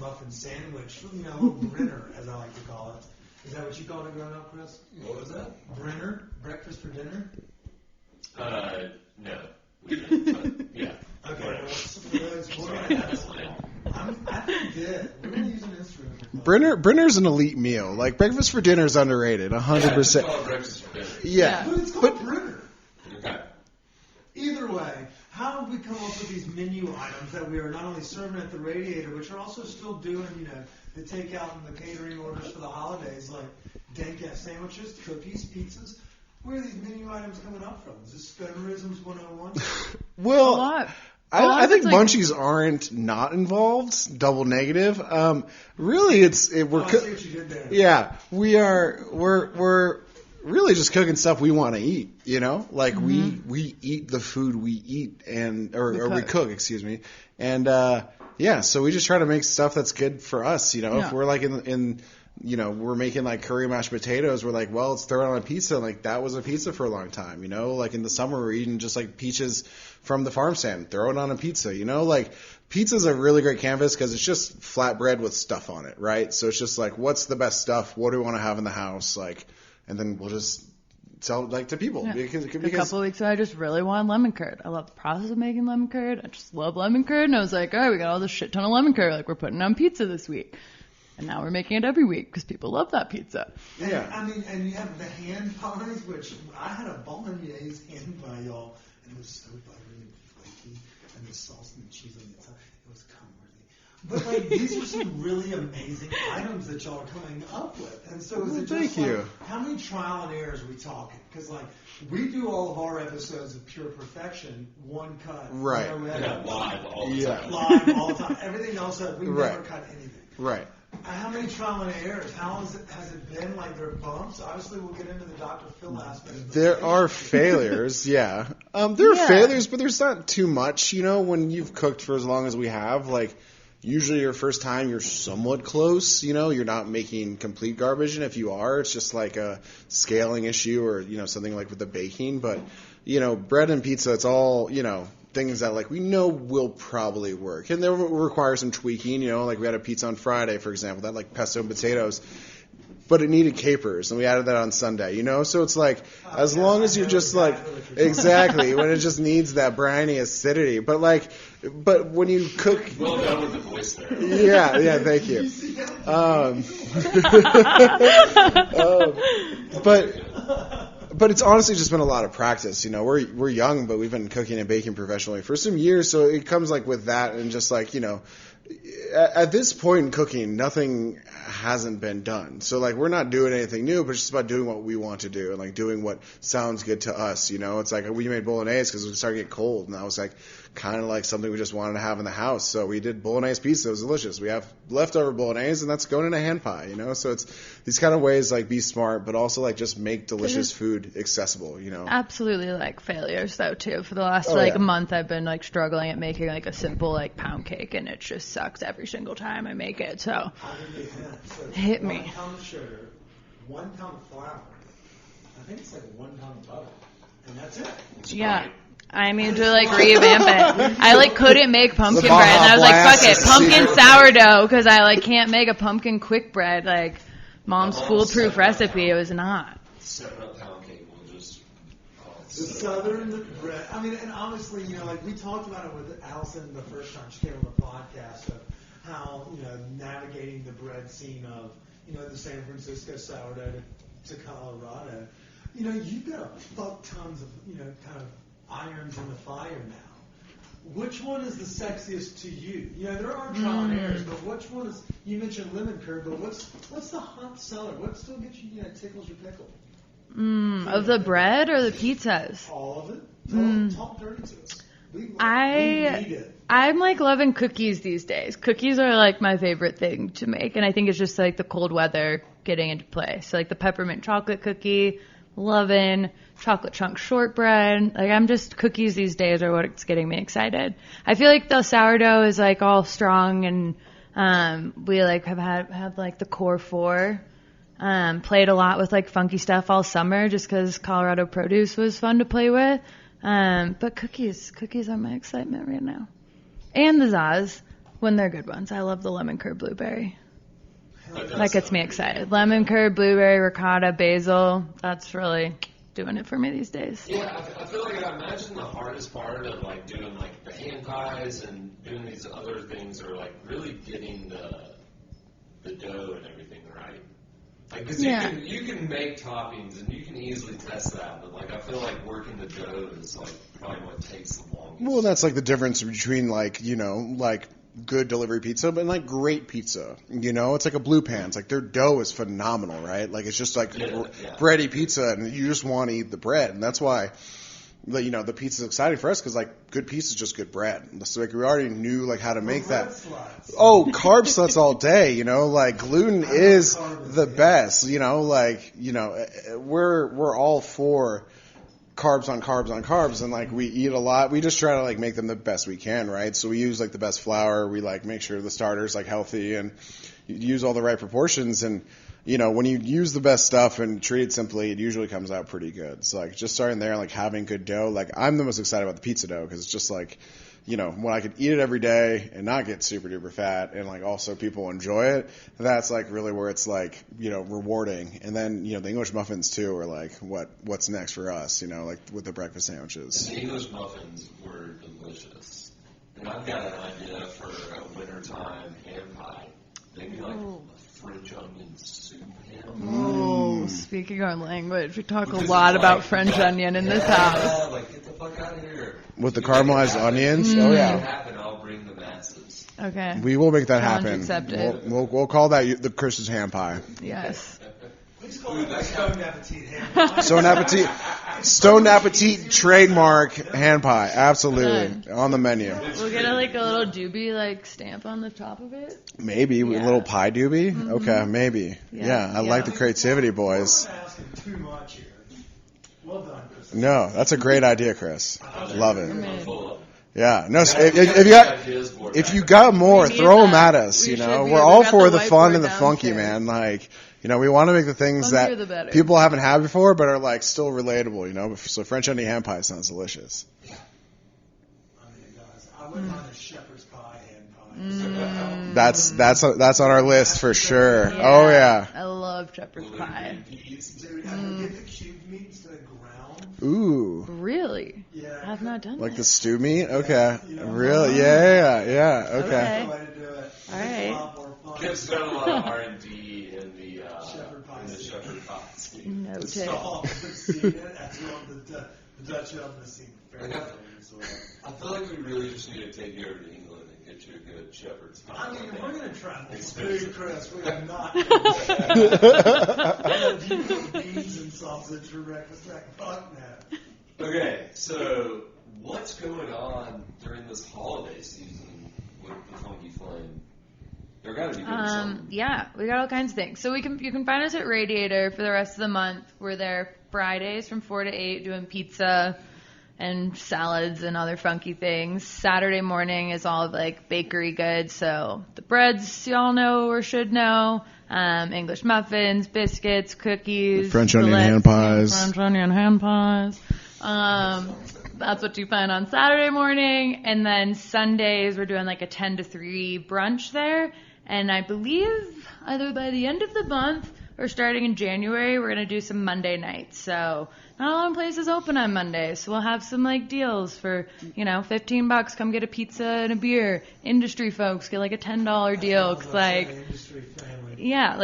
muffin sandwich, a little Brenner, as I like to call it. Is that what you called it growing up, Chris? What was that? Brenner? Breakfast for dinner? No. We didn't, but yeah. Okay, well, I think we did. We're going to use an instrument. Brenner's an elite meal. Like, breakfast for dinner is underrated, 100%. Yeah, it's called breakfast for dinner. Yeah. But it's called Brenner. Okay. Either way, how have we come up with these menu items that we are not only serving at the Radiator, but you're also still doing, the takeout and the catering orders for the holidays, like dank-ass sandwiches, cookies, pizzas? Where are these menu items coming up from? Is this Stonerisms 101? Well, A lot. I think Munchies aren't not involved. Double negative. Really, I see what you did there. Yeah, we're really just cooking stuff we want to eat. Like we eat the food we eat we cook. Excuse me. And so we just try to make stuff that's good for us. If we're like in we're making like curry mashed potatoes. We're like, well, let's throw it on a pizza. And like that was a pizza for a long time. Like in the summer, we're eating just like peaches from the farm stand. Throw it on a pizza. Like pizza's a really great canvas because it's just flatbread with stuff on it, right? So it's just like, what's the best stuff? What do we want to have in the house? Like, and then we'll just sell it like to people. Yeah. Because a couple of weeks ago, I just really wanted lemon curd. I love the process of making lemon curd. I just love lemon curd. And I was like, all right, we got all this shit ton of lemon curd. Like we're putting it on pizza this week. And now we're making it every week because people love that pizza. Yeah. And you have the hand pies, which I had a bolognese hand pie, y'all, and it was so buttery and flaky, and the sauce and the cheese on the top, it was cum-worthy. But these are some really amazing items that y'all are coming up with. And so is it just how many trial and errors are we talking? Because we do all of our episodes of pure perfection, one cut, right? Live all the time. Live all the time. Everything else, we never cut anything. Right. How many trial and errors? How has it been? Like there are bumps? Obviously, we'll get into the Dr. Phil aspect. There are failures, yeah. There are failures, but there's not too much. When you've cooked for as long as we have, like usually your first time you're somewhat close. You're not making complete garbage, and if you are, it's just like a scaling issue or something like with the baking. But bread and pizza, it's all things that like we know will probably work, and they require some tweaking. Like we had a pizza on Friday, for example, that like pesto and potatoes, but it needed capers, and we added that on Sunday. So it's like as long as you're just like exactly when it just needs that briny acidity, but when you cook, well done with the voice there. Yeah, thank you. But it's honestly just been a lot of practice. We're young, but we've been cooking and baking professionally for some years, so it comes like with that and just like, at this point in cooking, nothing hasn't been done. So like we're not doing anything new, but it's just about doing what we want to do and like doing what sounds good to us. It's like we made bolognese because it started to get cold, and that was like kind of like something we just wanted to have in the house. So we did bolognese pizza. It was delicious. We have leftover bolognese, and that's going in a hand pie. So it's these kind of ways like be smart, but also like just make delicious food accessible. Absolutely like failures though too. For the last a month, I've been like struggling at making like a simple like pound cake, and it just sucks every single time I make it. So hit me. 1 pound of sugar, 1 pound of flour. I think it's like 1 pound of butter, and that's it. Yeah. I mean, to like revamp it. I like couldn't make pumpkin bread, and I was like, fuck it, pumpkin sourdough, because I like can't make a pumpkin quick bread. Like mom's foolproof recipe, it was not. 7-up pound cake will just. The southern bread. I mean, and honestly, like we talked about it with Allison the first time she came on the podcast of how navigating the bread scene of the San Francisco sourdough to Colorado. You've got a fuck tons of kind of irons in the fire now. Which one is the sexiest to you? There are trial and errors, but which one is? You mentioned lemon curd, but what's the hot seller? What still gets you? Tickles your pickle. Of the bread or the pizzas? All of it. Talk dirty to us. We need it. I'm like loving cookies these days. Cookies are like my favorite thing to make, and I think it's just like the cold weather getting into play. So like the peppermint chocolate cookie, loving chocolate chunk shortbread. Like I'm just cookies these days are what's getting me excited. I feel like the sourdough is like all strong, and we like have had like the core four. Played a lot with like funky stuff all summer just because Colorado produce was fun to play with. But cookies are my excitement right now. And the Zaz. When they're good ones. I love the lemon curd blueberry. That That gets me excited. Lemon curd, blueberry, ricotta, basil. That's really doing it for me these days. Yeah, I feel like I imagine the hardest part of like doing like the hand pies and doing these other things are like really getting the dough and everything right. Like, because you can make toppings and you can easily test that, but like I feel like working the dough is like probably what takes the longest. Well, that's like the difference between like, like good delivery pizza, but like great pizza. It's like a Blue Pans. Like their dough is phenomenal, right? Like it's just like bready pizza, and you just want to eat the bread, and that's why. The pizza's exciting for us because like good pizza is just good bread. So like we already knew like how to make that. Sluts. Oh, carb sluts all day. Like gluten is the best. We're all for carbs on carbs on carbs, and like we eat a lot. We just try to like make them the best we can, right? So we use like the best flour. We like make sure the starter's like healthy and you use all the right proportions. And when you use the best stuff and treat it simply, it usually comes out pretty good. So like just starting there and like having good dough, like I'm the most excited about the pizza dough because it's just like, when I could eat it every day and not get super duper fat and like also people enjoy it, that's like really where it's like, rewarding. And then, the English muffins too are like what's next for us, like with the breakfast sandwiches. The English muffins were delicious. And I've got an idea for a wintertime ham pie. Maybe like French onion soup ham. Oh, speaking our language, we talk a lot about French onion in this house. Like get the fuck out of here. With the caramelized onions? Oh yeah. Happen, I'll bring the masses. Okay. We will make that Challenge happen. accepted. We'll call that the Chris's ham pie. Yes. Please call it the Stone Appetit ham. Stone Appetit trademark hand pie. Absolutely. On the menu. We'll get a little doobie stamp on the top of it. Maybe. A little pie doobie? Mm-hmm. Okay, maybe. Yeah, I like the creativity, boys. We're asking too much here. Well done, Chris. No, that's a great idea, Chris. Love it. Full of Yeah. No, if you got more, throw them at us. We're all for the fun and the funky, man. Like, we want to make the things that people haven't had before, but are like still relatable. So French onion ham pie sounds delicious. I mean, it does. I wouldn't mind a shepherd's pie ham pie. That's on our list for sure. Yeah. Oh yeah. I love shepherd's pie. Dude, I would get the cubed meat instead of ground. Ooh. Really? Yeah. I've not done Like that. the stew meat? Okay. Really? Yeah. Okay. That's the way to do it. All It's right. a lot more fun. Kev's done a lot of R&D in the Shepherd pie shepherd pie scene. Noted. Stop. I've seen it. That's what the Dutch oven has seen very well. I feel like we really just need to take you over to England and get you a good shepherd's pie. I mean, we're going to try this Expensive. food, Chris. We are not going to do beans and sausage for breakfast. Fuck no. Okay, so what's going on during this holiday season with the Funky Flame? There got to be doing something. Yeah, we got all kinds of things. So you can find us at Radiator for the rest of the month. We're there Fridays from 4 to 8 doing pizza and salads and other funky things. Saturday morning is all bakery goods. So the breads y'all know or should know. English muffins, biscuits, cookies. French onion hand pies. French onion hand pies. That's what you find on Saturday morning. And then Sundays we're doing a 10 to 3 brunch there. And I believe either by the end of the month or starting in January, we're going to do some Monday nights. So not a lot of places open on Monday. So we'll have some deals for, $15. Come get a pizza and a beer. Industry folks get a $10 deal. 'Cause Industry family. yeah,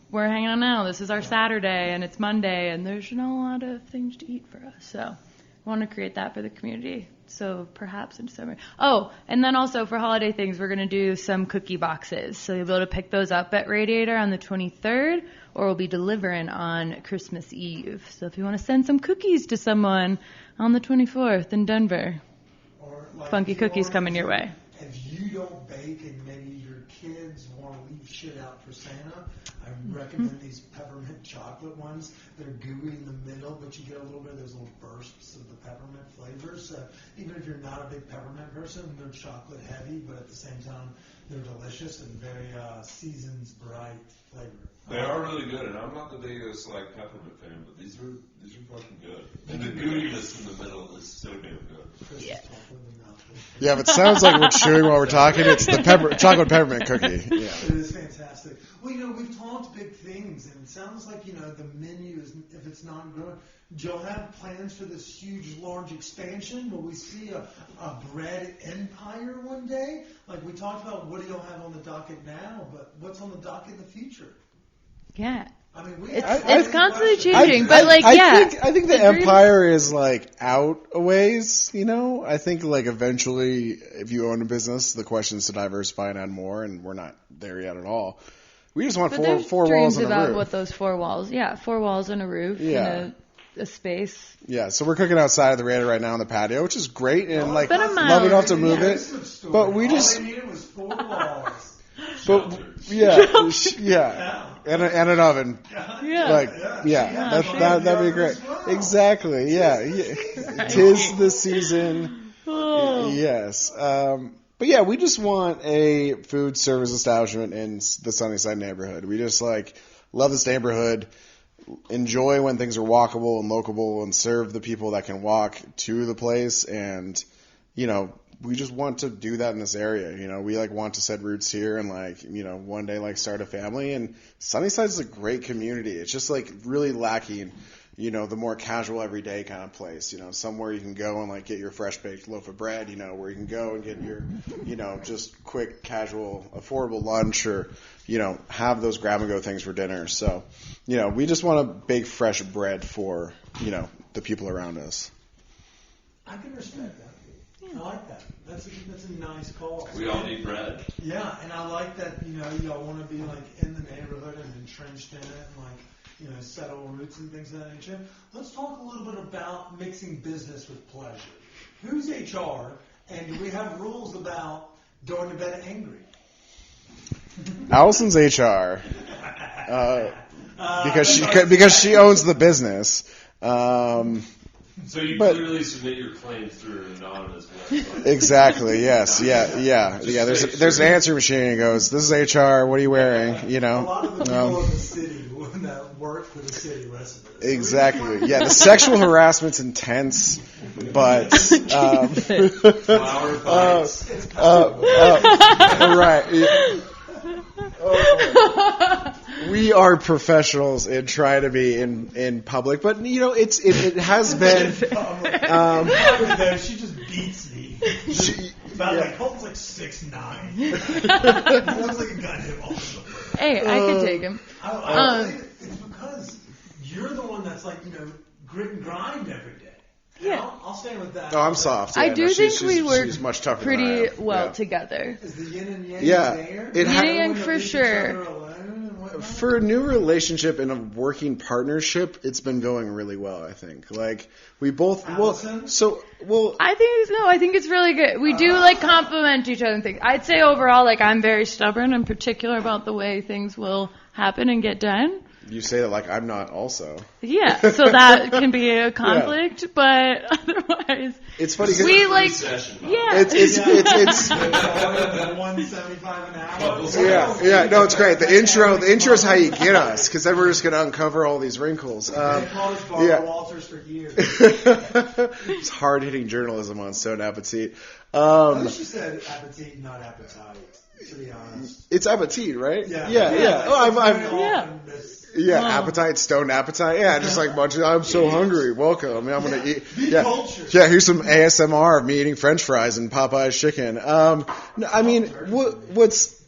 we're hanging out now. This is our Saturday and it's Monday and there's not a lot of things to eat for us. So I want to create that for the community. So perhaps in December. Oh, and then also for holiday things, we're going to do some cookie boxes. So you'll be able to pick those up at Radiator on the 23rd, or we'll be delivering on Christmas Eve. So if you want to send some cookies to someone on the 24th in Denver, Or funky if you cookies are- coming your way. If you don't bake and maybe your kids want to leave shit out for Santa, I recommend these peppermint chocolate ones. They're gooey in the middle, but you get a little bit of those little bursts of the peppermint flavor. So even if you're not a big peppermint person, they're chocolate heavy, but at the same time, they're delicious and very seasons bright flavor. They are really good, and I'm not the biggest like peppermint fan, but these are fucking good. And the gootiness in the middle is so damn good. Yeah. Yeah, if it sounds like we're chewing while we're talking, it's the chocolate peppermint cookie. Yeah. It is fantastic. Well, we've talked big things, and it sounds like, the menu is, if it's not growing, do y'all have plans for this huge, large expansion? Will we see a bread empire one day? Like we talked about, what do y'all have on the docket now, but what's on the docket in the future? Yeah. I mean, It's constantly questions. changing, but I think the empire is like out a ways, I think like eventually if you own a business, the question is to diversify and add more, and we're not there yet at all. We just want four walls and a about roof. what those 4 walls, 4 walls and a roof, and a space. Yeah, so we're cooking outside of the Radiator right now on the patio, which is great, and like Been a mile love enough to already. move it. But we All just, they needed was 4 walls. but yeah, and an oven. Yeah. Like, that'd be great. Exactly. Yeah. Tis the season. Oh. Yes. But yeah, we just want a food service establishment in the Sunnyside neighborhood. We just love this neighborhood. Enjoy when things are walkable and locable, and serve the people that can walk to the place. And we just want to do that in this area. We want to set roots here and one day start a family. And Sunnyside is a great community. It's just really lacking, the more casual everyday kind of place. Somewhere you can go and get your fresh baked loaf of bread. Where you can go and get your, just quick, casual, affordable lunch, or have those grab and go things for dinner. So, we just want to bake fresh bread for the people around us. I can respect that. I like that. That's a nice call. We all need bread. Yeah, and I like that, y'all want to be in the neighborhood and entrenched in it and settle roots and things of that nature. Let's talk a little bit about mixing business with pleasure. Who's HR, and do we have rules about going to bed angry? Allison's HR, because she owns the business. So you clearly submit your claims through an anonymous website. Exactly. Yes. Yeah. There's an answer machine. It goes, "This is HR. What are you wearing?" A lot of the people in the city that work for the city listen to this. Exactly. Yeah. The sexual harassment's intense, but Flower bites. right. Yeah. We are professionals in trying to be in public, but it has been. She just beats me. Colton's 6'9". He looks like a gun hit off the foot. Hey, I can take him. It's because you're the one that's grit and grind every day. Yeah. I'll stand with that. Oh, I'm soft. I do think we work she's much tougher pretty than I am. well Yeah. together. Is the yin and yang there? It Yin and yang for sure. For a new relationship and a working partnership, it's been going really well, I think. We both Allison? I think it's really good. We do compliment each other and things. I'd say overall, I'm very stubborn and particular about the way things will happen and get done. You say that I'm not also. Yeah, so that can be a conflict, but otherwise, it's funny because we it's $175 an hour. yeah. No, it's great. The intro is how you get us, because then we're just gonna uncover all these wrinkles. They called us Barbara Walters for years. It's hard hitting journalism on Stone Appetit. She said appetite, not appetite. To be honest, it's appetit, right? Yeah. Appetite, stoned appetite. Yeah, just munching. I'm so hungry. Welcome. I'm gonna eat. Culture. Yeah. Here's some ASMR of me eating French fries and Popeye's chicken. What's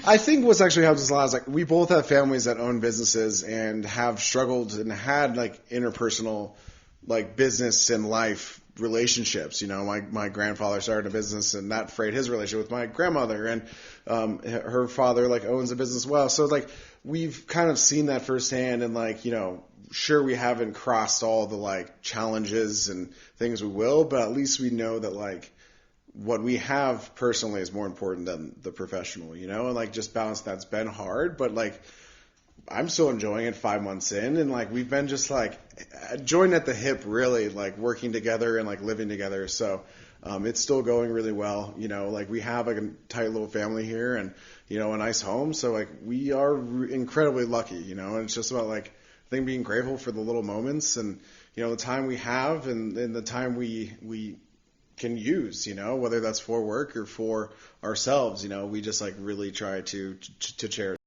actually helped us a lot is we both have families that own businesses and have struggled and had interpersonal business and life relationships. My grandfather started a business and that frayed his relationship with my grandmother, and her father owns a business as well. So we've kind of seen that firsthand, and sure, we haven't crossed all the challenges and things we will, but at least we know that what we have personally is more important than the professional, and just balance that's been hard, but I'm still enjoying it 5 months in, and we've been just joined at the hip, really, working together and living together. So It's still going really well. Like we have like a tight little family here and, a nice home. So like we are incredibly lucky, and it's just about like, I think being grateful for the little moments and, the time we have and the time we can use, whether that's for work or for ourselves, we just like really try to cherish.